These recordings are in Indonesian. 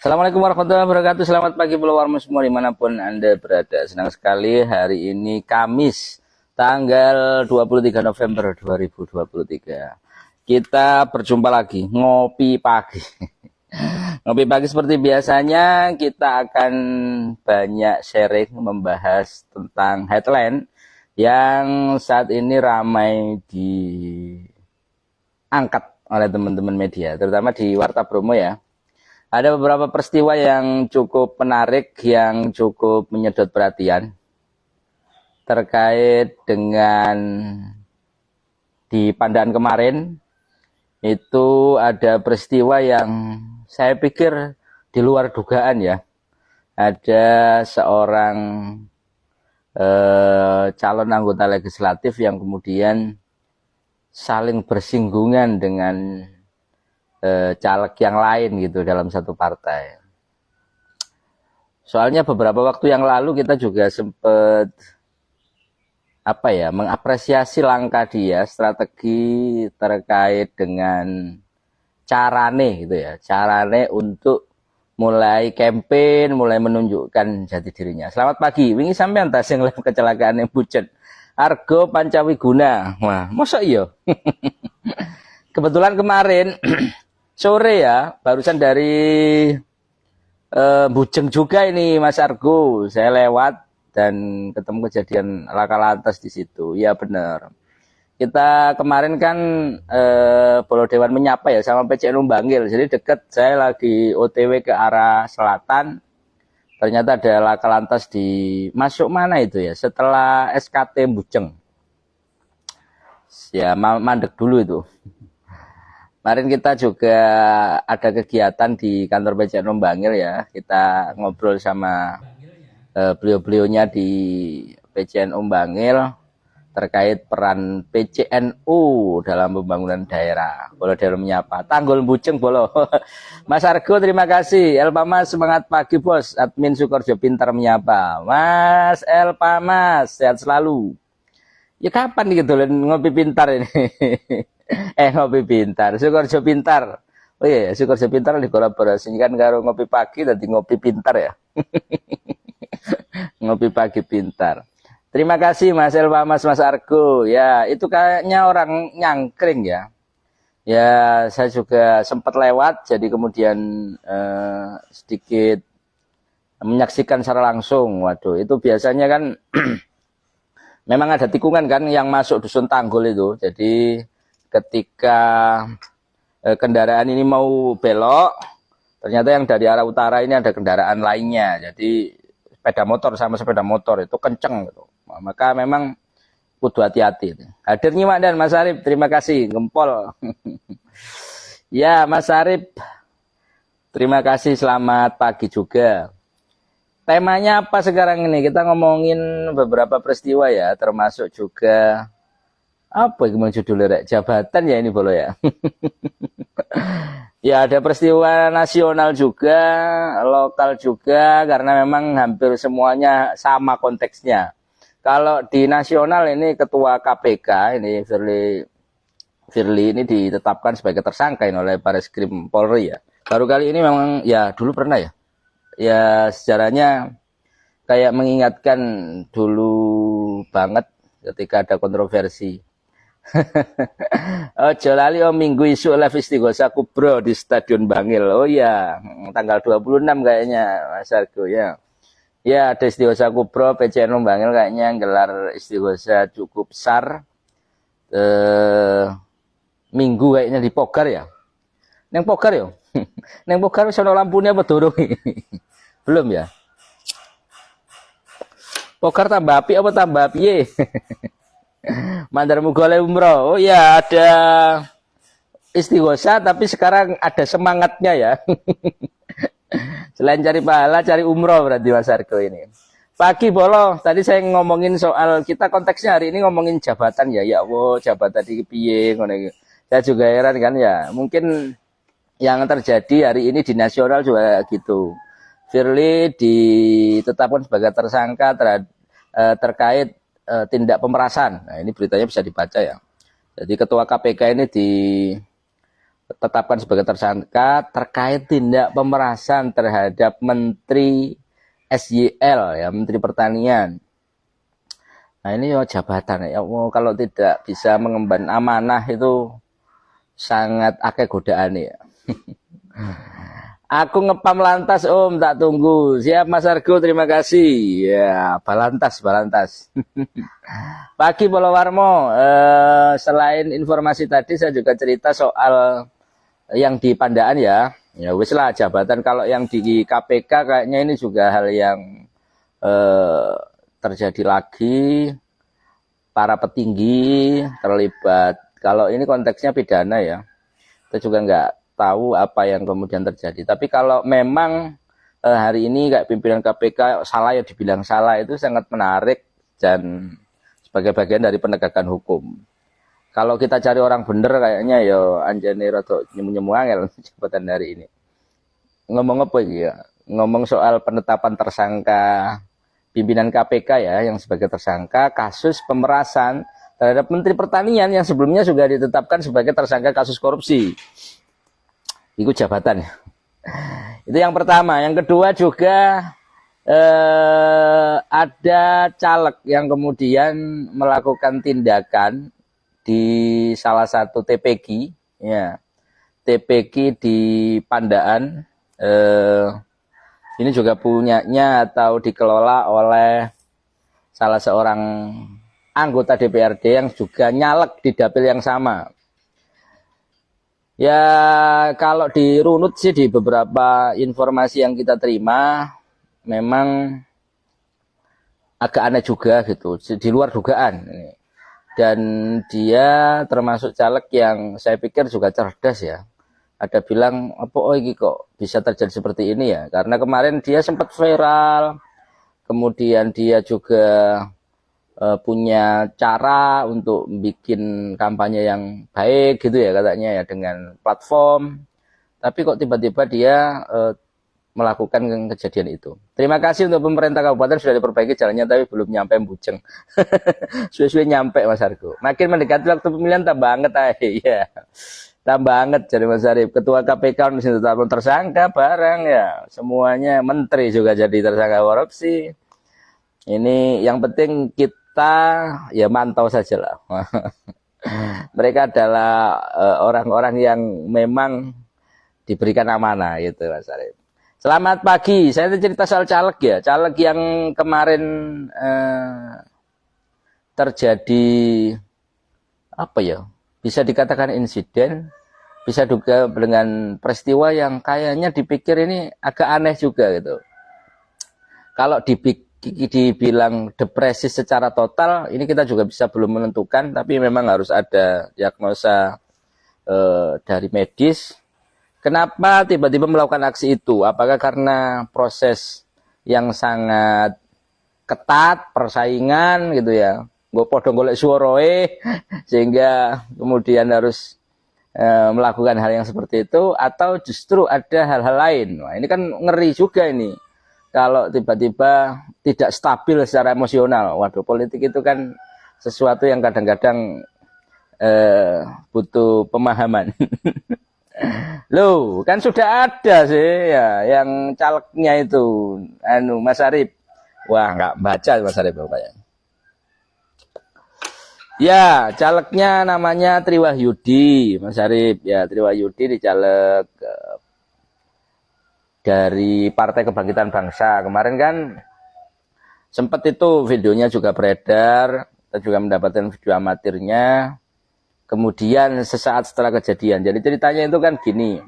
Assalamualaikum warahmatullahi wabarakatuh. Selamat pagi followermu semua dimanapun Anda berada. Senang sekali hari ini Kamis tanggal 23 November 2023. Kita berjumpa lagi ngopi pagi. Ngopi pagi seperti biasanya kita akan banyak sharing membahas tentang headline yang saat ini ramai diangkat oleh teman-teman media, terutama di Warta Bromo ya. Ada beberapa peristiwa yang cukup menarik, yang cukup menyedot perhatian terkait dengan di Pandaan kemarin. Itu ada peristiwa yang saya pikir di luar dugaan ya. Ada seorang calon anggota legislatif yang kemudian saling bersinggungan dengan caleg yang lain gitu dalam satu partai. Soalnya beberapa waktu yang lalu kita juga sempat mengapresiasi langkah dia, strategi terkait dengan carane gitu ya, carane untuk mulai campaign, mulai menunjukkan jati dirinya. Selamat pagi, wingi sampean tas yang live kecelakaan yang bucet. Argo Pancawiguna. Wah, mosok iya. Kebetulan kemarin sore ya, barusan dari Bujeng juga ini Mas Argo. Saya lewat dan ketemu kejadian laka lantas di situ. Ya benar. Kita kemarin kan Bolo Dewan menyapa ya sama PCN Umbangil. Jadi deket, saya lagi OTW ke arah selatan. Ternyata ada laka lantas di masuk mana itu ya? Setelah SKT Bujeng. Ya mandek dulu itu. Kemarin kita juga ada kegiatan di kantor PCN Umbangil ya. Kita ngobrol sama beliau-beliaunya di PCN Umbangil terkait peran PCNU dalam pembangunan daerah. Bolo Dewan menyapa. Tanggul Bujeng Bolo. Mas Argo terima kasih. Elpamas semangat pagi bos. Admin Sukorjo pintar menyapa. Mas Elpamas sehat selalu. Ya kapan gitu ngopi pintar ini? Ngopi pintar, Sukorjo pintar. Oh iya, Sukorjo pintar dikolaborasikan karo ngopi pagi tadi ngopi pintar ya. Ngopi pagi pintar. Terima kasih Mas Elva, Mas Argo. Ya, itu kayaknya orang nyangkring ya. Ya, saya juga sempat lewat jadi kemudian sedikit menyaksikan secara langsung. Waduh, itu biasanya kan memang ada tikungan kan yang masuk dusun Tanggul itu. Jadi ketika kendaraan ini mau belok, ternyata yang dari arah utara ini ada kendaraan lainnya. Jadi sepeda motor sama sepeda motor itu kenceng gitu. Maka memang kudu hati-hati. Hadirnya Mak dan Mas Arif, terima kasih, gempol. Ya Mas Arif, terima kasih, selamat pagi juga. Temanya apa sekarang ini? Kita ngomongin beberapa peristiwa ya, termasuk juga apa gimana judulnya, jabatan ya ini Bolo ya. Ya ada peristiwa nasional juga, lokal juga, karena memang hampir semuanya sama konteksnya. Kalau di nasional ini ketua KPK ini Firly ini ditetapkan sebagai tersangka oleh Bareskrim Polri ya. Baru kali ini memang ya dulu pernah ya. Ya sejarahnya kayak mengingatkan dulu banget ketika ada kontroversi. Ojo lali minggu isu live Istighosa Kubro di Stadion Bangil. Oh ya, tanggal 26 kayaknya Mas Argo ya. Ya ada Istighosa Kubro PCN Bangil kayaknya gelar Istighosa cukup besar. Minggu kayaknya di Pogar ya. Neng Pogar ya. Neng Pogar sono lampunya apa durung? Belum ya. Pogar tambah api apa tambah piye? Mandar Mugole umroh. Oh ya ada Istighosa tapi sekarang ada semangatnya ya. Selain cari pahala cari umroh berarti Mas Argo ini. Pagi Bolo, tadi saya ngomongin soal kita konteksnya hari ini ngomongin jabatan ya. Ya Allah, jabatan di piye ngono. Saya juga heran kan ya. Mungkin yang terjadi hari ini di nasional juga gitu. Firly ditetapkan sebagai tersangka terkait tindak pemerasan. Nah, ini beritanya bisa dibaca ya. Jadi ketua KPK ini tetapkan sebagai tersangka terkait tindak pemerasan terhadap Menteri SYL ya, Menteri Pertanian. Nah ini ya jabatan ya, kalau tidak bisa mengemban amanah itu sangat akeh godaan ya. Aku ngepam lantas Om, tak tunggu. Siap Mas Argo, terima kasih. Ya, balantas. Pagi Polowarmo, selain informasi tadi saya juga cerita soal yang di Pandaan ya. Ya wis lah jabatan, kalau yang di KPK kayaknya ini juga hal yang terjadi lagi. Para petinggi terlibat. Kalau ini konteksnya pidana ya. Kita juga nggak tahu apa yang kemudian terjadi. Tapi kalau memang hari ini kayak pimpinan KPK salah ya dibilang salah, itu sangat menarik dan sebagai bagian dari penegakan hukum. Kalau kita cari orang bener kayaknya ya anjane rada nyemu-nyemu angel jabatan hari ini. Ngomong apa ya? Ngomong soal penetapan tersangka pimpinan KPK ya yang sebagai tersangka kasus pemerasan terhadap Menteri Pertanian yang sebelumnya juga ditetapkan sebagai tersangka kasus korupsi. Itu jabatan. Itu yang pertama. Yang kedua juga ada caleg yang kemudian melakukan tindakan di salah satu TPG, ya, TPG di Pandaan. Ini juga punyanya atau dikelola oleh salah seorang anggota DPRD yang juga nyalek di dapil yang sama. Ya kalau dirunut sih di beberapa informasi yang kita terima memang agak aneh juga gitu, di luar dugaan. Dan dia termasuk caleg yang saya pikir juga cerdas ya. Ada bilang apa ini kok bisa terjadi seperti ini ya, karena kemarin dia sempat viral, kemudian dia juga punya cara untuk bikin kampanye yang baik gitu ya katanya ya dengan platform, tapi kok tiba-tiba dia melakukan kejadian itu. Terima kasih untuk pemerintah kabupaten sudah diperbaiki jalannya tapi belum nyampe Bujeng. Suwe-suwe nyampe Mas Argo. Makin mendekati waktu pemilihan tambah banget ya. Tambah banget jadi Mas Arif. Ketua KPK mesti tetap tersangka barang ya. Semuanya menteri juga jadi tersangka korupsi. Ini yang penting kita ya mantau saja lah. Mereka adalah orang-orang yang memang diberikan amanah gitu Mas Arif. Selamat pagi, saya cerita soal caleg ya. Caleg yang kemarin terjadi apa ya? Bisa dikatakan insiden, bisa juga dengan peristiwa yang kayaknya dipikir ini agak aneh juga gitu. Kalau dibilang depresi secara total, ini kita juga bisa belum menentukan, tapi memang harus ada diagnosa dari medis. Kenapa tiba-tiba melakukan aksi itu? Apakah karena proses yang sangat ketat, persaingan gitu ya? Gue podo golek suarae sehingga kemudian harus melakukan hal yang seperti itu, atau justru ada hal-hal lain? Nah, ini kan ngeri juga ini. Kalau tiba-tiba tidak stabil secara emosional. Waduh, politik itu kan sesuatu yang kadang-kadang butuh pemahaman. Loh, kan sudah ada sih ya yang calegnya itu Mas Arif. Wah, nggak baca Mas Arif Bapaknya. Ya, calegnya namanya Triwahyudi, Mas Arif. Ya, Triwahyudi dicaleg dari Partai Kebangkitan Bangsa. Kemarin kan sempat itu videonya juga beredar, kita juga mendapatkan video amatirnya. Kemudian sesaat setelah kejadian. Jadi ceritanya itu kan gini.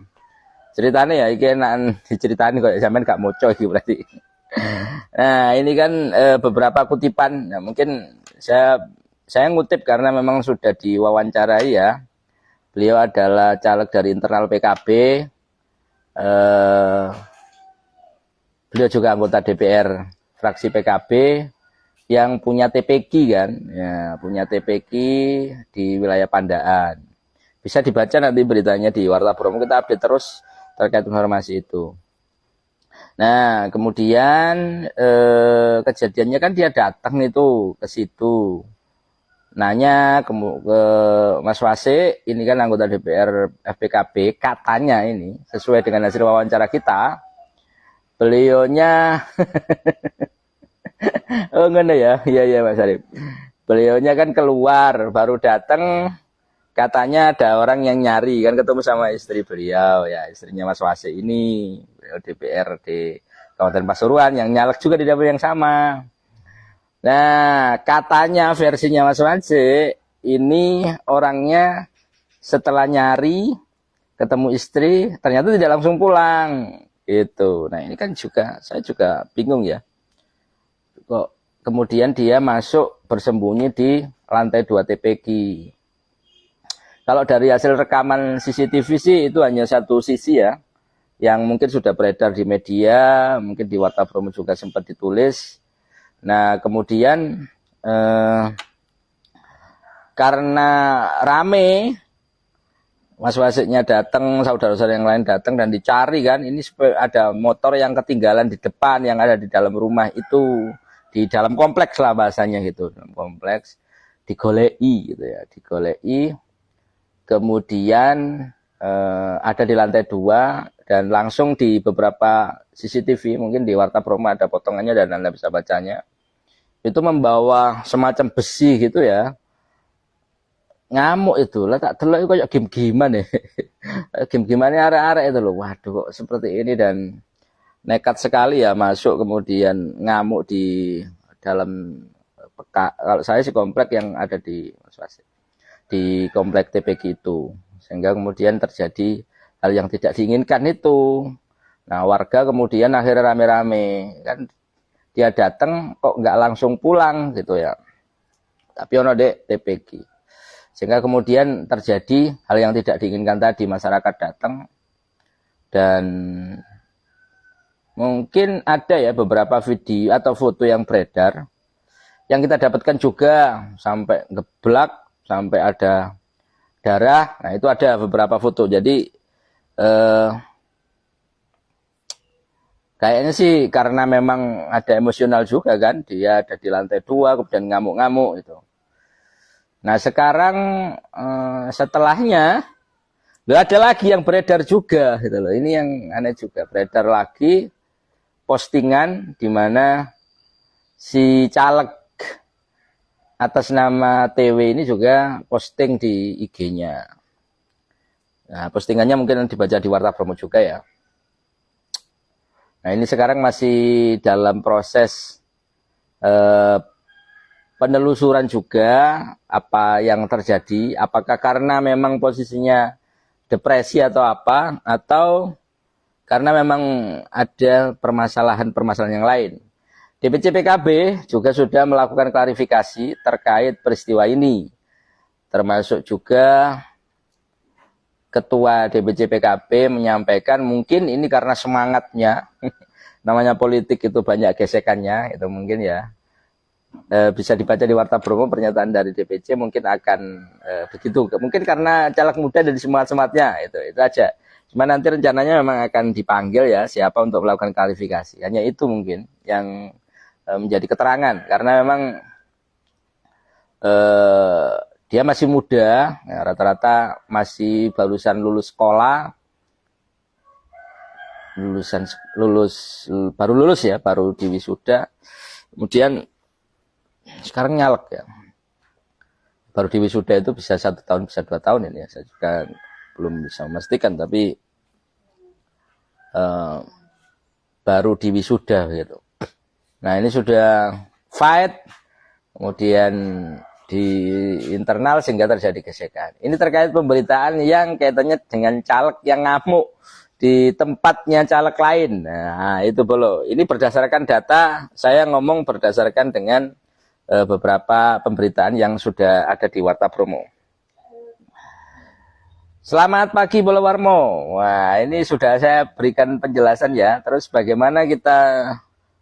Ceritanya ya iki enak diceritain kok sampean gak moco iki berarti. Nah, ini kan beberapa kutipan. Nah, mungkin saya ngutip karena memang sudah diwawancarai ya. Beliau adalah caleg dari internal PKB. Beliau juga anggota DPR fraksi PKB yang punya TPG kan, ya, punya TPG di wilayah Pandaan. Bisa dibaca nanti beritanya di Warta Bromo, kita update terus terkait informasi itu. Nah, kemudian kejadiannya kan dia datang itu ke situ. nanya ke Mas Wase, ini kan anggota DPR FPKB, katanya ini sesuai dengan hasil wawancara kita, beliaunya oh enggak ya, iya Mas Arif. Beliaunya kan keluar, baru datang, katanya ada orang yang nyari, kan ketemu sama istri beliau, ya istrinya Mas Wase ini, beliau DPR di Kabupaten Pasuruan, yang nyalek juga di dapil yang sama. Nah, katanya versinya Mas Wase, ini orangnya setelah nyari, ketemu istri, ternyata tidak langsung pulang. Gitu. Nah, ini kan juga, saya juga bingung ya. Kok kemudian dia masuk bersembunyi di lantai 2 TPQ. Kalau dari hasil rekaman CCTV sih, itu hanya satu sisi ya, yang mungkin sudah beredar di media, mungkin di Warta Promo juga sempat ditulis. Nah, kemudian karena rame, Mas Wasiknya datang, saudara-saudara yang lain datang dan dicari kan, ini ada motor yang ketinggalan di depan yang ada di dalam rumah itu, di dalam kompleks lah bahasanya gitu, dalam kompleks, digolei gitu ya, digolei, kemudian ada di lantai 2 dan langsung di beberapa CCTV, mungkin di Warta Promo ada potongannya dan Anda bisa bacanya, itu membawa semacam besi gitu ya, ngamuk itu lah, tak delok itu kayak game-gamean ya. Game-gameannya arek-arek itu loh. Waduh kok seperti ini, dan nekat sekali ya masuk kemudian ngamuk di dalam kalau saya sih komplek yang ada di di komplek TPQ itu, sehingga kemudian terjadi hal yang tidak diinginkan itu. Nah, warga kemudian akhirnya rame-rame kan, dia datang kok nggak langsung pulang gitu ya, tapi ono dek TPQ, sehingga kemudian terjadi hal yang tidak diinginkan tadi, masyarakat datang. Dan mungkin ada ya beberapa video atau foto yang beredar, yang kita dapatkan juga sampai geblak, sampai ada darah. Nah, itu ada beberapa foto. Jadi kayaknya sih karena memang ada emosional juga kan, dia ada di lantai 2 kemudian ngamuk-ngamuk itu. Nah, sekarang setelahnya ada lagi yang beredar juga gitu loh. Ini yang aneh juga, beredar lagi postingan di mana si caleg atas nama TW ini juga posting di IG-nya. Nah, postingannya mungkin dibaca di Warta Promo juga ya. Nah, ini sekarang masih dalam proses penelusuran juga apa yang terjadi, apakah karena memang posisinya depresi atau apa, atau karena memang ada permasalahan-permasalahan yang lain. DPC PKB juga sudah melakukan klarifikasi terkait peristiwa ini, termasuk juga Ketua DPC PKB menyampaikan mungkin ini karena semangatnya, namanya politik itu banyak gesekannya, itu mungkin ya. Bisa dibaca di Warta Promo pernyataan dari DPC, mungkin akan begitu. Mungkin karena caleg muda dari semangat-semangatnya, itu aja. Cuma nanti rencananya memang akan dipanggil ya siapa untuk melakukan klarifikasi. Hanya itu mungkin yang menjadi keterangan, karena memang dia masih muda, ya, rata-rata masih barusan lulus sekolah, baru lulus ya, baru di wisuda, kemudian sekarang nyalek ya, baru di wisuda itu bisa 1 tahun bisa 2 tahun ini ya, saya juga belum bisa memastikan, tapi baru di wisuda gitu. Nah, ini sudah fight kemudian di internal sehingga terjadi gesekan. Ini terkait pemberitaan yang kaitannya dengan caleg yang ngamuk di tempatnya caleg lain. Nah, itu belum. Ini berdasarkan data, saya ngomong berdasarkan dengan beberapa pemberitaan yang sudah ada di Warta Promo. Selamat pagi Bolo Warmo. Wah, ini sudah saya berikan penjelasan ya. Terus bagaimana kita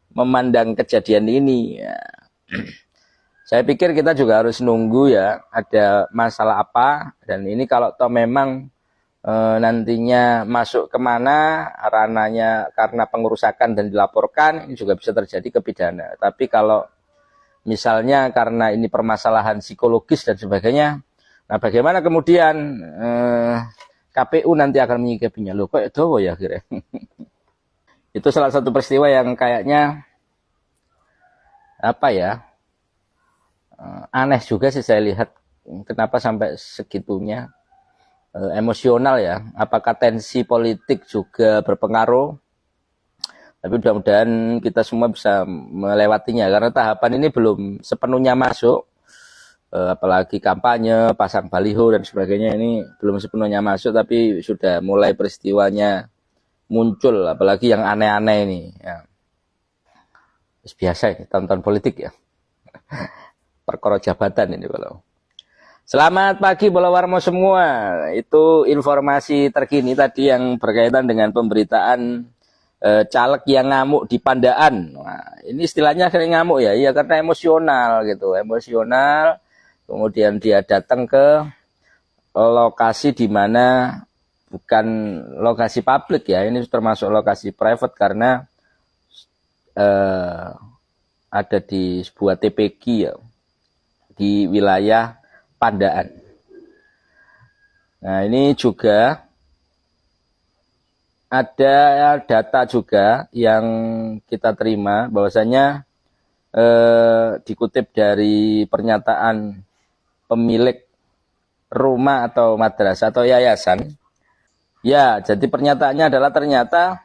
memandang kejadian ini ya. Saya pikir kita juga harus nunggu ya, ada masalah apa, dan ini kalau toh memang nantinya masuk kemana ranahnya karena pengerusakan dan dilaporkan, ini juga bisa terjadi ke pidana. Tapi kalau misalnya karena ini permasalahan psikologis dan sebagainya. Nah, bagaimana kemudian KPU nanti akan menyikapinya? Loh, kok itu ya kira. Itu salah satu peristiwa yang kayaknya apa ya? Aneh juga sih saya lihat, kenapa sampai segitunya emosional ya. Apakah tensi politik juga berpengaruh? Tapi mudah-mudahan kita semua bisa melewatinya, karena tahapan ini belum sepenuhnya masuk. Apalagi kampanye, pasang baliho dan sebagainya, ini belum sepenuhnya masuk, tapi sudah mulai peristiwanya muncul, apalagi yang aneh-aneh ini ya. Biasa ini tonton politik ya. Perkara jabatan ini kalau. Selamat pagi Bola Warmo semua. Itu informasi terkini tadi yang berkaitan dengan pemberitaan caleg yang ngamuk di Pandaan. Nah, ini istilahnya kayak ngamuk ya, iya karena emosional gitu, emosional. Kemudian dia datang ke lokasi di mana bukan lokasi publik ya, ini termasuk lokasi private karena ada di sebuah TPG ya, di wilayah Pandaan. Nah, ini juga ada data juga yang kita terima bahwasanya dikutip dari pernyataan pemilik rumah atau madrasah atau yayasan. Ya, jadi pernyataannya adalah ternyata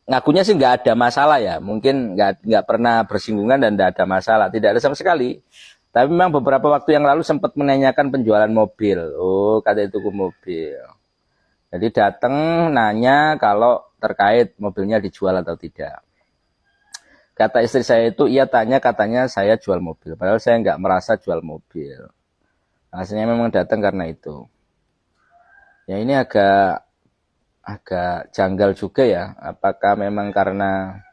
ngakunya sih nggak ada masalah ya, mungkin nggak pernah bersinggungan dan nggak ada masalah, tidak ada sama sekali. Tapi memang beberapa waktu yang lalu sempat menanyakan penjualan mobil. Oh, kata itu ke mobil. Jadi datang nanya kalau terkait mobilnya dijual atau tidak. Kata istri saya itu, ia tanya katanya saya jual mobil. Padahal saya nggak merasa jual mobil. Hasilnya memang datang karena itu. Ya ini agak janggal juga ya. Apakah memang karena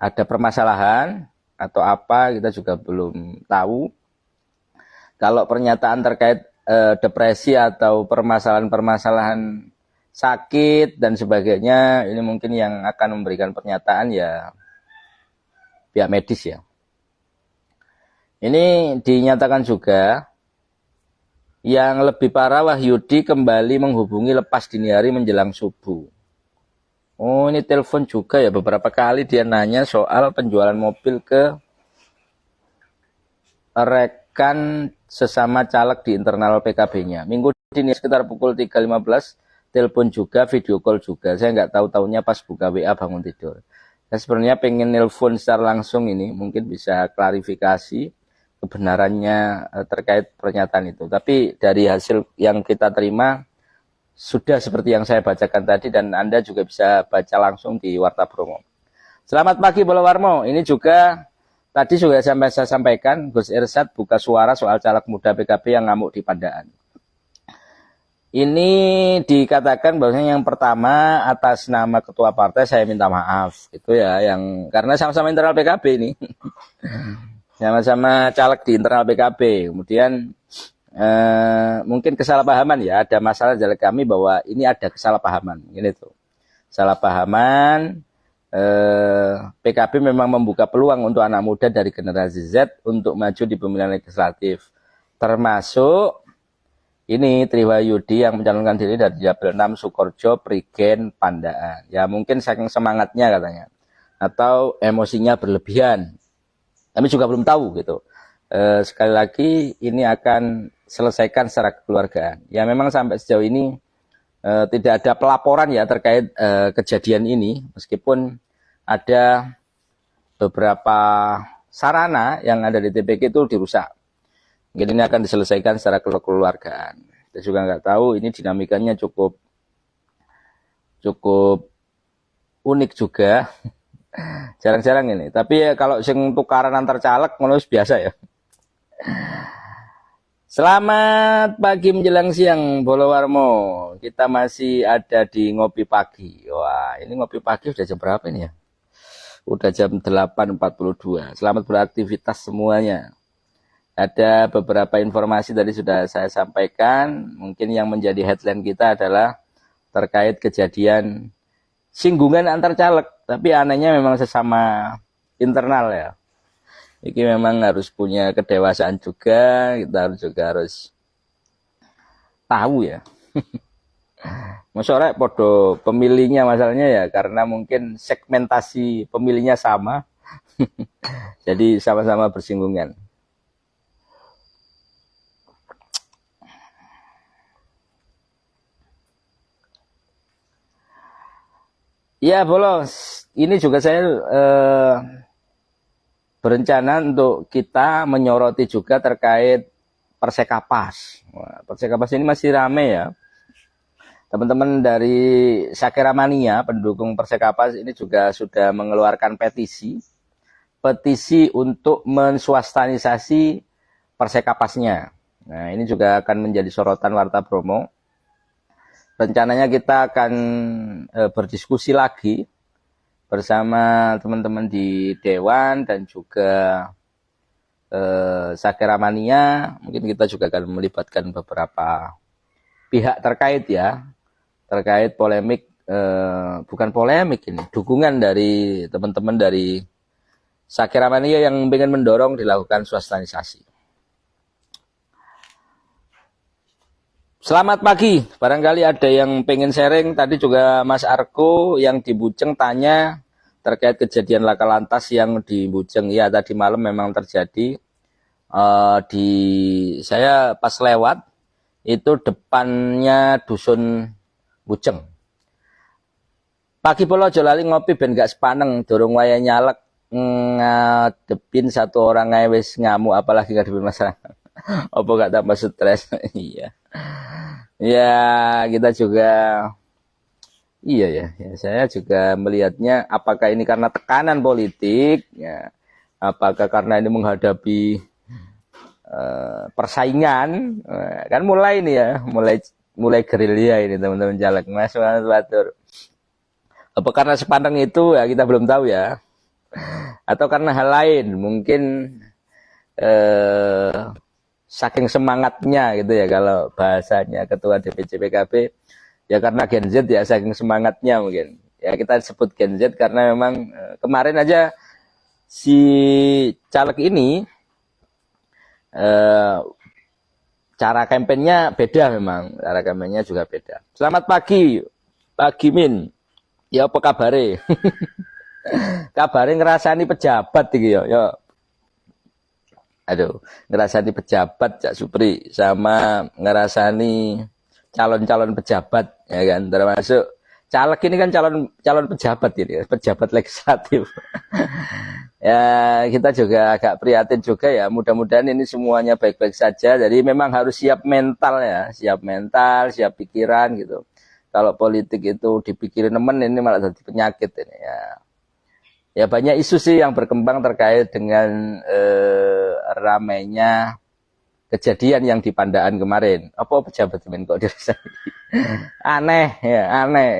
ada permasalahan atau apa, kita juga belum tahu. Kalau pernyataan terkait depresi atau permasalahan-permasalahan sakit dan sebagainya, ini mungkin yang akan memberikan pernyataan ya pihak medis ya. Ini dinyatakan juga yang lebih parah, Wahyudi kembali menghubungi lepas dini hari menjelang subuh. Oh, ini telepon juga ya, beberapa kali dia nanya soal penjualan mobil ke rekan sesama caleg di internal PKB-nya. Minggu dini sekitar pukul 3.15 telepon juga, video call juga. Saya nggak tahu-tahunya pas buka WA bangun tidur. Saya sebenarnya pengen nelpon secara langsung ini, mungkin bisa klarifikasi kebenarannya terkait pernyataan itu. Tapi dari hasil yang kita terima, sudah seperti yang saya bacakan tadi, dan Anda juga bisa baca langsung di Warta Bromo. Selamat pagi Bola Warmo, ini juga tadi sudah saya sampaikan, Gus Irsad buka suara soal caleg muda PKB yang ngamuk di Pandaan. Ini dikatakan bahwasanya yang pertama atas nama ketua partai saya minta maaf gitu ya, yang karena sama-sama internal PKB ini. Sama-sama caleg di internal PKB. Kemudian mungkin kesalahpahaman ya, ada masalah dari kami bahwa ini ada kesalahpahaman ini tuh. Kesalahpahaman PKB memang membuka peluang untuk anak muda dari generasi Z untuk maju di pemilihan legislatif. Termasuk ini Triwahyudi yang mencalonkan diri dari Dapil 6 Sukorjo Prigen Pandaan. Ya mungkin saking semangatnya katanya. Atau emosinya berlebihan. Kami juga belum tahu gitu. Sekali lagi ini akan selesaikan secara kekeluargaan. Ya memang sampai sejauh ini tidak ada pelaporan ya terkait kejadian ini. Meskipun ada beberapa sarana yang ada di TPG itu dirusak. Mungkin ini akan diselesaikan secara kekeluargaan. Kita juga nggak tahu, ini dinamikanya cukup unik juga. Jarang-jarang ini. Tapi ya kalau sing tukaran antar caleg ngono biasa ya. Selamat pagi menjelang siang Bola Warmo. Kita masih ada di ngopi pagi. Wah, ini ngopi pagi udah jam berapa ini ya? Udah jam 8.42. Selamat beraktivitas semuanya. Ada beberapa informasi tadi sudah saya sampaikan. Mungkin yang menjadi headline kita adalah terkait kejadian singgungan antar caleg Tapi anehnya memang sesama internal ya. Ini memang harus punya kedewasaan juga, kita harus tahu ya. Masyarakat podo pemilihnya masalahnya ya, karena mungkin segmentasi pemilihnya sama. Jadi sama-sama bersinggungan. Ya, bolos. Ini juga saya berencana untuk kita menyoroti juga terkait Persekapas. Persekapas ini masih rame ya. Teman-teman dari Sakera Mania, pendukung Persekapas ini juga sudah mengeluarkan petisi untuk menswastanisasi Persekapasnya. Nah, ini juga akan menjadi sorotan Warta Bromo. Rencananya kita akan berdiskusi lagi bersama teman-teman di Dewan dan juga Sakera Mania. Mungkin kita juga akan melibatkan beberapa pihak terkait ya, terkait polemik, bukan polemik ini, dukungan dari teman-teman dari Sakera Mania yang ingin mendorong dilakukan swastanisasi. Selamat pagi, barangkali ada yang pengen sharing. Tadi juga Mas Arko yang di Bujeng tanya terkait kejadian laka lantas yang di Bujeng. Ya, tadi malam memang terjadi. Saya pas lewat, itu depannya Dusun Bujeng. Pagi polo aja lali ngopi ben gak sepaneng, dorong waya nyalek ngadepin satu orang wis ngamuk, apalagi ngadepin masyarakat. Apa gak tambah stres? Iya. Ya, kita juga iya ya, saya juga melihatnya apakah ini karena tekanan politik ya, apakah karena ini menghadapi persaingan, kan mulai ini ya, mulai gerilya ini teman-teman caleg. Mas Batur. Apa karena sepandang itu ya kita belum tahu ya. Atau karena hal lain, mungkin saking semangatnya gitu ya kalau bahasanya ketua DPC PKB ya, karena Gen Z ya, saking semangatnya mungkin ya kita sebut Gen Z karena memang kemarin aja si caleg ini cara kampanyenya beda, memang cara kampanyenya juga beda. Selamat pagi Pak Gimin, ya apa kabare? Kabare ngerasani pejabat iki ya. Aduh, ngerasani pejabat Cak Supri sama ngerasani calon-calon pejabat ya kan, termasuk caleg ini kan calon pejabat ini, pejabat legislatif. Ya, kita juga agak prihatin juga ya. Mudah-mudahan ini semuanya baik-baik saja. Jadi memang harus siap mental ya, siap mental, siap pikiran gitu. Kalau politik itu dipikirin temen ini malah jadi penyakit ini ya. Ya banyak isu sih yang berkembang terkait dengan ramainya kejadian yang di Pandaan kemarin. Apa pejabat men kok dirasa aneh ya, aneh.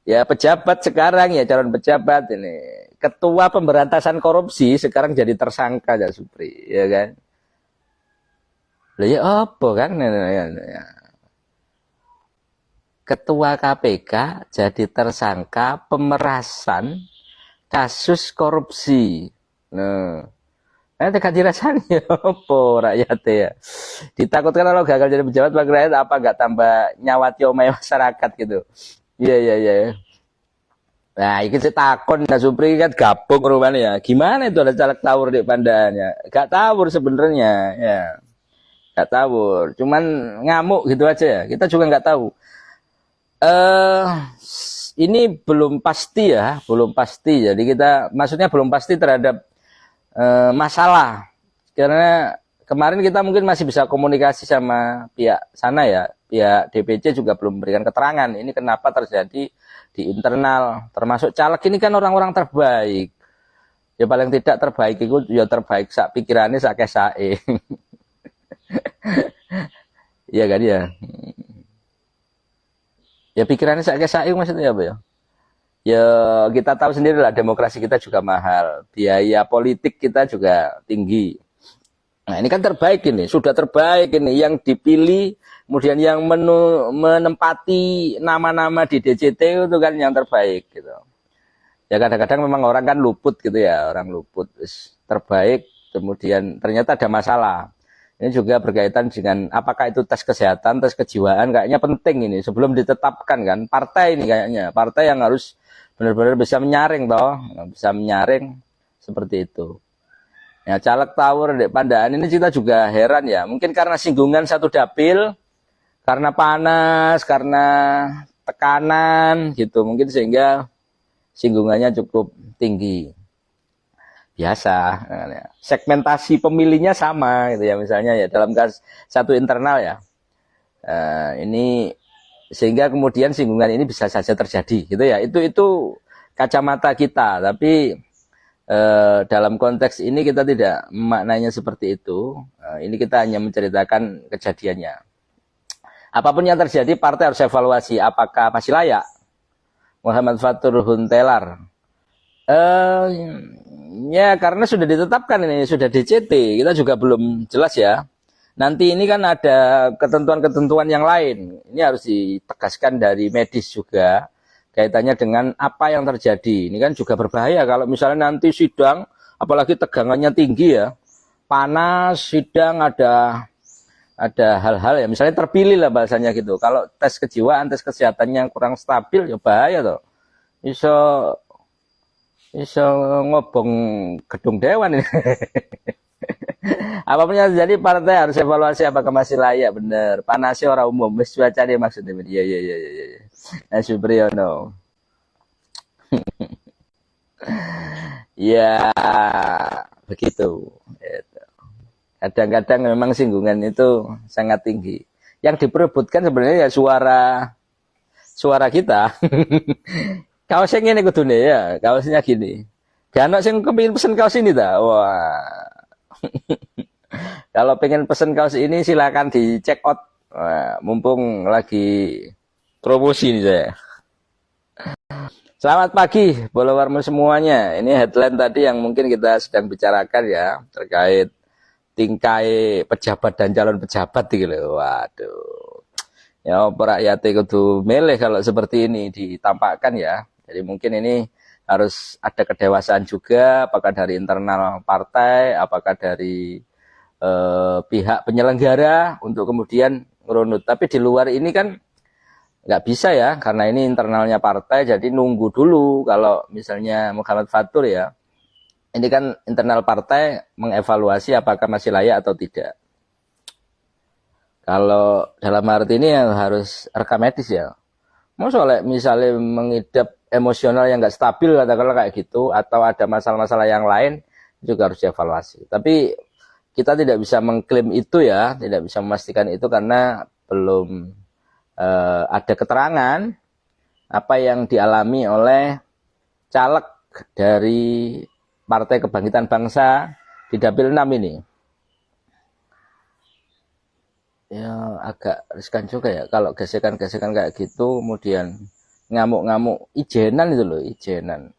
Ya pejabat sekarang ya, calon pejabat ini, ketua pemberantasan korupsi sekarang jadi tersangka ya Supri, ya kan? Lah ya apa kan? Ya. Ketua KPK jadi tersangka pemerasan kasus korupsi. Nah, tekan dirasanya apa rakyat ya? Ditakutkan kalau gagal jadi pejabat bagi rakyat apa nggak tambah nyawati omai masyarakat gitu. Iya. Nah, ini saya takon Nah Supri kan gabung rupanya ya. Gimana itu ada caleg tawur di Pandannya? Gak tawur sebenarnya ya. Gak tawur, cuman ngamuk gitu aja ya. Kita juga nggak tahu. Ini belum pasti ya, belum pasti. Jadi kita maksudnya belum pasti terhadap masalah. Karena kemarin kita mungkin masih bisa komunikasi sama pihak sana ya. Pihak DPC juga belum memberikan keterangan. Ini kenapa terjadi di internal. Termasuk caleg ini kan orang-orang terbaik. Ya paling tidak terbaik itu ya terbaik sak pikirannya sak kesae. Iya kan ya. Ya pikirannya sak kesae maksudnya apa ya? Ya kita tahu sendiri lah, demokrasi kita juga mahal, biaya politik kita juga tinggi. Nah ini kan terbaik ini, sudah terbaik ini yang dipilih, kemudian yang menempati nama-nama di DJT itu kan yang terbaik gitu. Ya kadang-kadang memang orang kan luput gitu ya, orang luput terbaik, kemudian ternyata ada masalah. Ini juga berkaitan dengan apakah itu tes kesehatan, tes kejiwaan, kayaknya penting ini sebelum ditetapkan kan. Partai ini kayaknya, partai yang harus benar-benar bisa menyaring toh, bisa menyaring seperti itu. Ya caleg tawur di Pandaan ini kita juga heran ya, mungkin karena singgungan satu dapil, karena panas, karena tekanan gitu, mungkin sehingga singgungannya cukup tinggi. Biasa, segmentasi pemilihnya sama gitu ya, misalnya ya dalam kasus satu internal ya. Ini sehingga kemudian singgungan ini bisa saja terjadi gitu ya. Itu kacamata kita, tapi dalam konteks ini kita tidak memaknainya seperti itu. Ini kita hanya menceritakan kejadiannya. Apapun yang terjadi, partai harus evaluasi apakah masih layak. Muhammad Fatur Huntelar. Ya karena sudah ditetapkan ini, sudah DCT, kita juga belum jelas ya. Nanti ini kan ada ketentuan-ketentuan yang lain. Ini harus ditegaskan dari medis juga, kaitannya dengan apa yang terjadi. Ini kan juga berbahaya kalau misalnya nanti sidang, apalagi tegangannya tinggi ya, panas, sidang ada hal-hal ya, misalnya terpilih lah bahasanya gitu. Kalau tes kejiwaan, tes kesehatannya kurang stabil, ya bahaya toh. Iso ngobong gedung dewan ini. Apapun yang terjadi, partai harus evaluasi apakah masih layak, bener. Panasnya orang umum, wis cuacanya maksudnya. Iya. Nah, Supriyono. Ya, begitu. Kadang-kadang memang singgungan itu sangat tinggi. Yang diperebutkan sebenarnya ya suara kita. Kaosnya ini kudune ya, kaosnya gini. Gak ono sing kepengin pesen kaos ini ta? Wah. Kalau pengen pesen kaos ini silakan di check out. Wah, mumpung lagi promosi nih saya. Selamat pagi, followermu semuanya. Ini headline tadi yang mungkin kita sedang bicarakan ya, terkait tingkai pejabat dan calon pejabat gitu. Waduh. Ya, rakyat kudu milih kalau seperti ini ditampakkan ya. Jadi mungkin ini harus ada kedewasaan juga, apakah dari internal partai, apakah dari pihak penyelenggara untuk kemudian merunut. Tapi di luar ini kan nggak bisa ya, karena ini internalnya partai, jadi nunggu dulu. Kalau misalnya Muhammad Fatur ya, ini kan internal partai mengevaluasi apakah masih layak atau tidak. Kalau dalam arti ini harus rekam medis ya. Misalnya mengidap emosional yang nggak stabil katakanlah kayak gitu, atau ada masalah-masalah yang lain, juga harus dievaluasi. Tapi kita tidak bisa mengklaim itu ya, tidak bisa memastikan itu karena belum ada keterangan apa yang dialami oleh caleg dari Partai Kebangkitan Bangsa di Dapil 6 ini. Ya agak riskan juga ya kalau gesekan-gesekan kayak gitu, kemudian ngamuk-ngamuk ijenan itu loh, ijenan.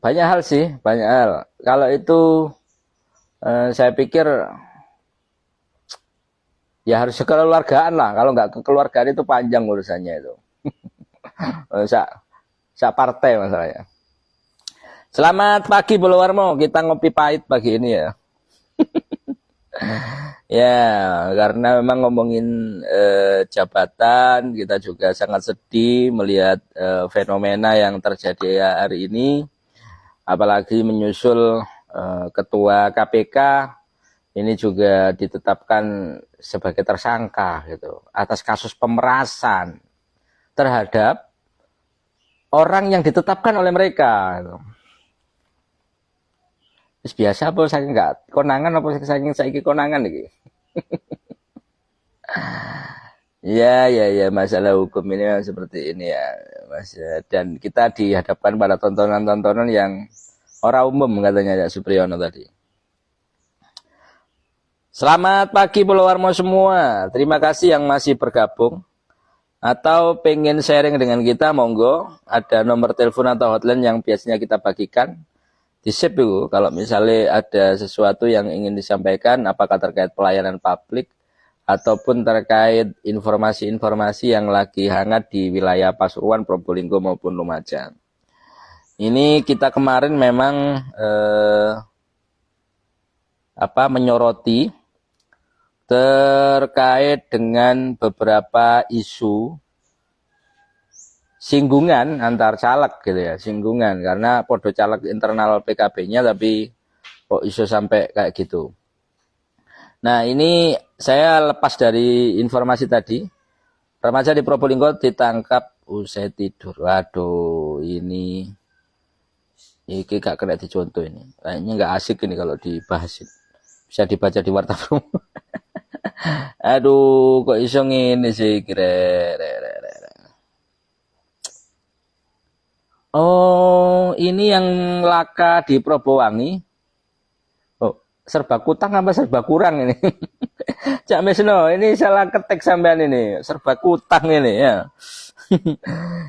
Banyak hal sih, banyak hal. Kalau itu saya pikir ya harus kekeluargaan lah. Kalau nggak kekeluargaan itu panjang urusannya itu. Sak partai masalahnya. Selamat pagi Bolowarmo, kita ngopi pahit pagi ini ya. Ya, karena memang ngomongin jabatan, kita juga sangat sedih melihat fenomena yang terjadi hari ini, apalagi menyusul Ketua KPK ini juga ditetapkan sebagai tersangka gitu atas kasus pemerasan terhadap orang yang ditetapkan oleh mereka. Gitu. Biasa apa saking enggak konangan apa saking saiki konangan iki. Ya, masalah hukum ini seperti ini ya, Mas. Dan kita dihadapkan pada tontonan-tontonan yang orang umum katanya ya Supriyono tadi. Selamat pagi Polowarmo semua. Terima kasih yang masih bergabung atau pengen sharing dengan kita, monggo. Ada nomor telepon atau hotline yang biasanya kita bagikan. Di-save kalau misalnya ada sesuatu yang ingin disampaikan, apakah terkait pelayanan publik ataupun terkait informasi-informasi yang lagi hangat di wilayah Pasuruan, Probolinggo maupun Lumajang. Ini kita kemarin memang menyoroti terkait dengan beberapa isu singgungan antar caleg gitu ya, singgungan karena podo caleg internal PKB-nya tapi kok isu sampai kayak gitu. Nah, ini saya lepas dari informasi tadi, remaja di Probolinggo ditangkap usai tidur. Waduh, ini gak kena dicontoh ini. Kayaknya nggak asik ini kalau dibahas. Bisa dibaca di Warta Pro. Aduh, kok iso ngene sih kira. Oh, ini yang laka di Probowangi. Oh, serba kutang apa serba kurang ini? Cak Mesno, ini salah ketik sampean ini. Serba kutang ini ya.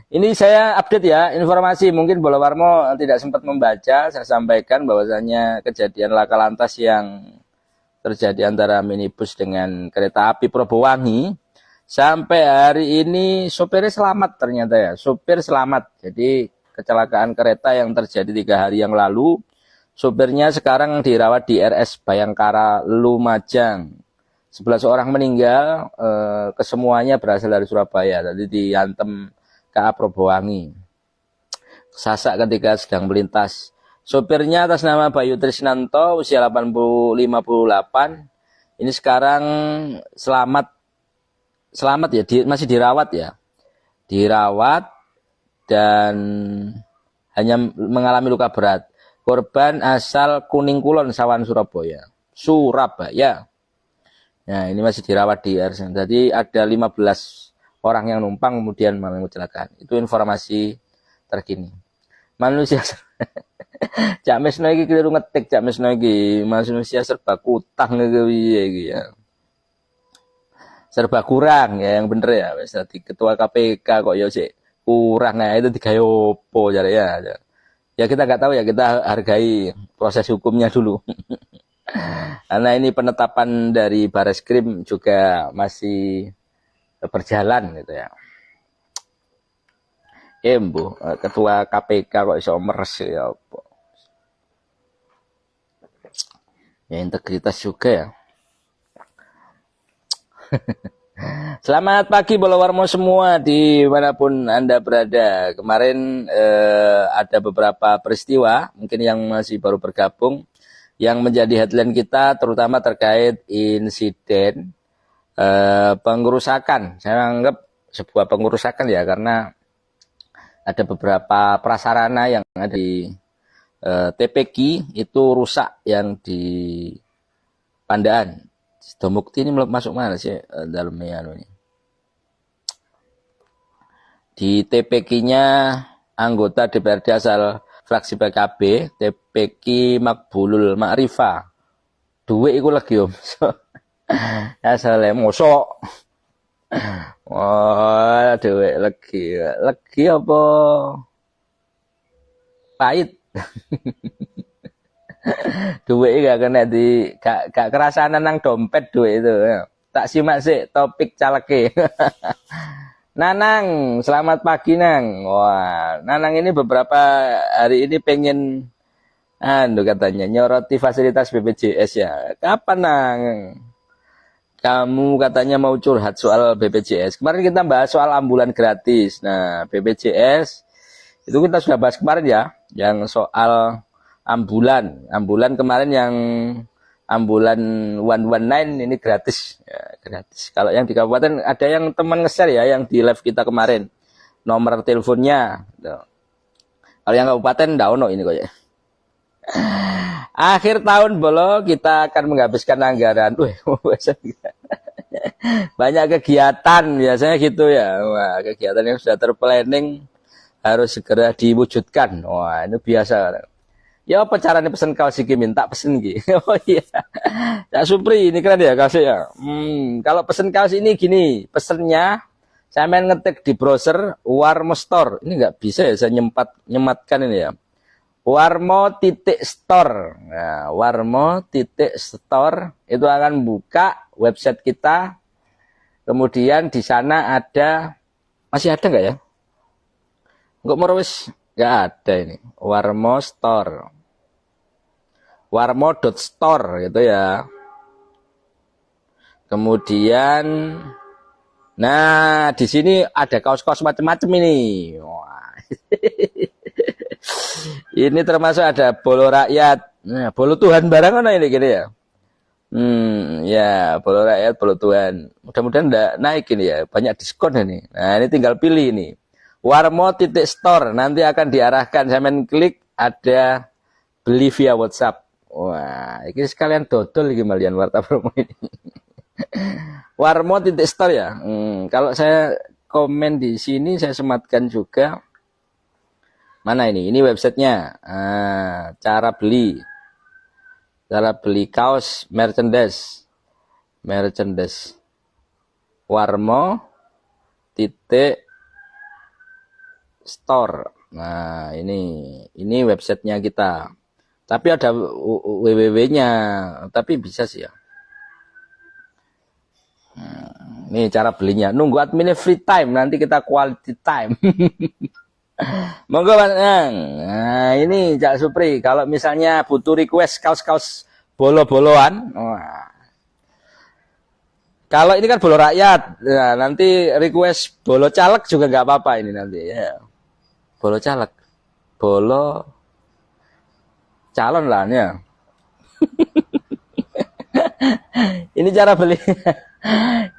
Ini saya update ya, informasi mungkin Bola Warmo tidak sempat membaca, saya sampaikan bahwasanya kejadian laka lantas yang terjadi antara minibus dengan kereta api Probowangi sampai hari ini sopirnya selamat ternyata ya, sopir selamat. Jadi kecelakaan kereta yang terjadi 3 hari yang lalu, sopirnya sekarang dirawat di RS Bayangkara Lumajang. 11 orang meninggal, kesemuanya berasal dari Surabaya. Tadi diantem KA Probowangi. Sasak ketika sedang melintas. Sopirnya atas nama Bayu Trisnanto, usia 58. Ini sekarang selamat ya, masih dirawat ya. Dirawat dan hanya mengalami luka berat. Korban asal Kuning Kulon, Sawan, Surabaya. Nah, ini masih dirawat di RS. Jadi ada 15 orang yang numpang kemudian mengalami kecelakaan. Itu informasi terkini. Manusia Cak Mesno iki keliru ngetik, Cak Mesno iki manusia serba kutang iki ya. Serba kurang ya, yang bener ya. Wis dadi ketua KPK kok ya sik kurang, nah itu digawe opo jare ya. Ya kita nggak tahu ya, kita hargai proses hukumnya dulu. Karena ini penetapan dari Bareskrim juga masih berjalan gitu ya. Embo, ketua KPK kok iso meres ya apa. Ya integritas juga ya. Selamat pagi Bola Warmo semua dimanapun Anda berada. Kemarin ada beberapa peristiwa mungkin yang masih baru bergabung yang menjadi headline kita, terutama terkait insiden pengerusakan. Saya anggap sebuah pengerusakan ya, karena ada beberapa prasarana yang ada di TPQ itu rusak yang di Pandaan. Domukti ini masuk mana sih dalamnya ini? Di TPQ-nya anggota DPRD asal fraksi PKB, TPQ Makbulul Ma'rifah. Duit iku lagi om. Asale mosok. Wah, duit lagi. Lagi apa? Pahit. Duit gak kena gak kerasanan nang dompet duit itu. Tak simak sih topik caleke. Nanang, selamat pagi Nang. Wah, Nanang ini beberapa hari ini pengen katanya nyoroti fasilitas BPJS ya. Kapan Nang? Kamu katanya mau curhat soal BPJS. Kemarin kita bahas soal ambulan gratis. Nah, BPJS itu kita sudah bahas kemarin ya, yang soal ambulan kemarin yang ambulan 119 ini gratis ya, gratis. Kalau yang di kabupaten ada yang teman nge-share ya, yang di live kita kemarin nomor teleponnya. Kalau yang kabupaten ndak ono ini kok ya. Akhir tahun Bolo kita akan menghabiskan anggaran. Banyak kegiatan biasanya gitu ya. Wah, kegiatan yang sudah terplanning harus segera diwujudkan. Wah, itu biasa. Ya apa caranya pesen kaos iki, minta pesen iki. Oh iya. Cak Supri ini keren ya kaosnya ya. Kalau pesen kaos ini gini, pesennya saya main ngetik di browser Warmo Store. Ini nggak bisa ya saya nyematkan ini ya. Warmo.store. Nah, Warmo.store itu akan buka website kita Kemudian di sana ada, masih ada nggak ya? Nggak mau wis, nggak ada ini. Warmo Store. Warmo.store gitu ya. Kemudian, nah di sini ada kaos-kaos macam-macam ini. Wah. Ini termasuk ada bolo rakyat. Nah, bolo Tuhan barang mana ini gitu ya? Ya, bolo rakyat, bolo Tuhan. Mudah-mudahan enggak naik ini ya, banyak diskon ini. Nah, ini tinggal pilih ini. Warmo.store nanti akan diarahkan, saya main klik ada beli via WhatsApp. Wah, ini sekalian dodol iki malian Warta Promo ini. Warmo.store ya. Kalau saya komen di sini saya sematkan juga. Mana ini? Ini websitenya. Cara beli kaos merchandise Warmo.store. Nah, ini websitenya kita. Tapi ada www-nya, tapi bisa sih ya. Ini cara belinya. Nunggu adminnya free time, nanti kita quality time. Monggo Mas. Nah, ini Cak Supri, kalau misalnya butuh request kaos-kaos bolo-boloan, kalau ini kan bolo rakyat, nah, nanti request bolo caleg juga nggak apa-apa ini nanti ya. Bolo caleg, bolo calon lah ya. Ini cara beli.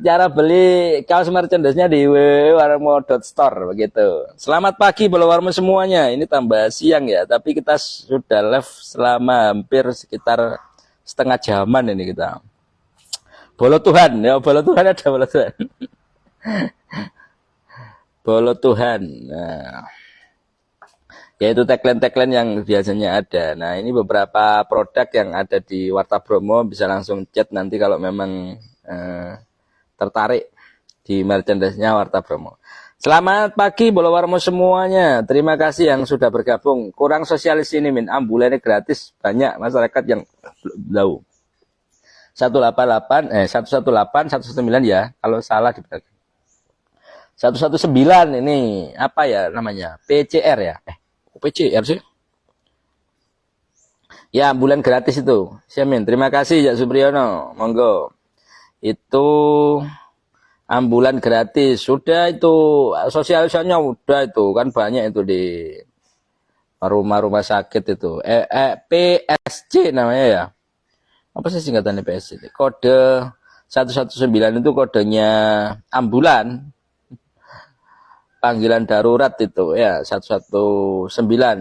Cara beli kaos merchandise-nya di www.warmo.store begitu. Selamat pagi Bolo Warmo semuanya. Ini tambah siang ya, tapi kita sudah live selama hampir sekitar setengah jaman ini kita. Bolo Tuhan, ya Bolo Tuhan ada Bolo Tuhan. Bolo Tuhan. Nah, yaitu tagline-tagline yang biasanya ada. Nah, ini beberapa produk yang ada di Warta Promo, bisa langsung chat nanti kalau memang tertarik di merchandise-nya Warta Promo. Selamat pagi Bolo Warmo semuanya. Terima kasih yang sudah bergabung. Kurang sosialis ini ambulannya gratis, banyak masyarakat yang belum tahu. 118 119 ya, kalau salah dibagi. 119 ini apa ya namanya? PCR ya? PCR sih? Ya, ambulan gratis itu. Siamin. Terima kasih Cak Supriyono. Monggo. Itu ambulan gratis. Sudah itu sosialisasinya udah itu kan banyak itu di rumah-rumah sakit itu. PSC namanya ya. Apa sih singkatannya PSC? Kode 119 itu kodenya ambulan. Panggilan darurat itu ya 119.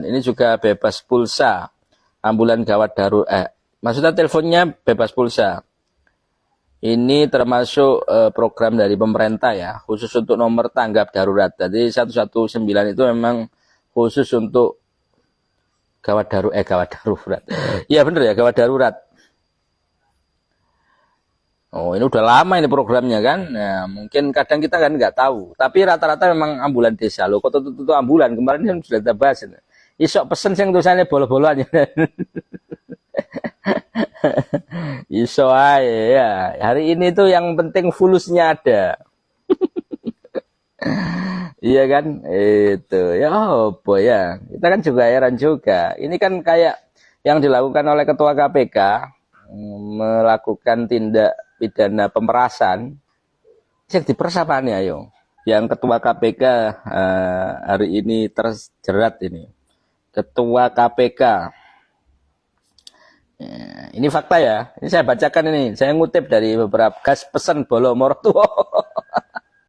Ini juga bebas pulsa. Ambulan gawat darurat. Maksudnya teleponnya bebas pulsa. Ini termasuk program dari pemerintah ya, khusus untuk nomor tanggap darurat. Jadi 119 itu memang khusus untuk gawat darurat. Iya bener ya, gawat darurat. Oh, ini udah lama ini programnya kan. Nah, mungkin kadang kita kan nggak tahu. Tapi rata-rata memang ambulan desa. Loh, kok tutup ambulan. Kemarin kan sudah kita bahas. Isok pesen yang tulisannya bolo-boloan. Iso aja ya. Hari ini tuh yang penting fulusnya ada. Iya kan? Itu ya apa ya. Kita kan juga heran juga. Ini kan kayak yang dilakukan oleh Ketua KPK melakukan tindak pidana pemerasan. Yang dipersapane ayo. Yang Ketua KPK hari ini terjerat ini. Ketua KPK. Ya, ini fakta ya. Ini saya bacakan ini. Saya ngutip dari beberapa gas pesan Bolo Mortuo.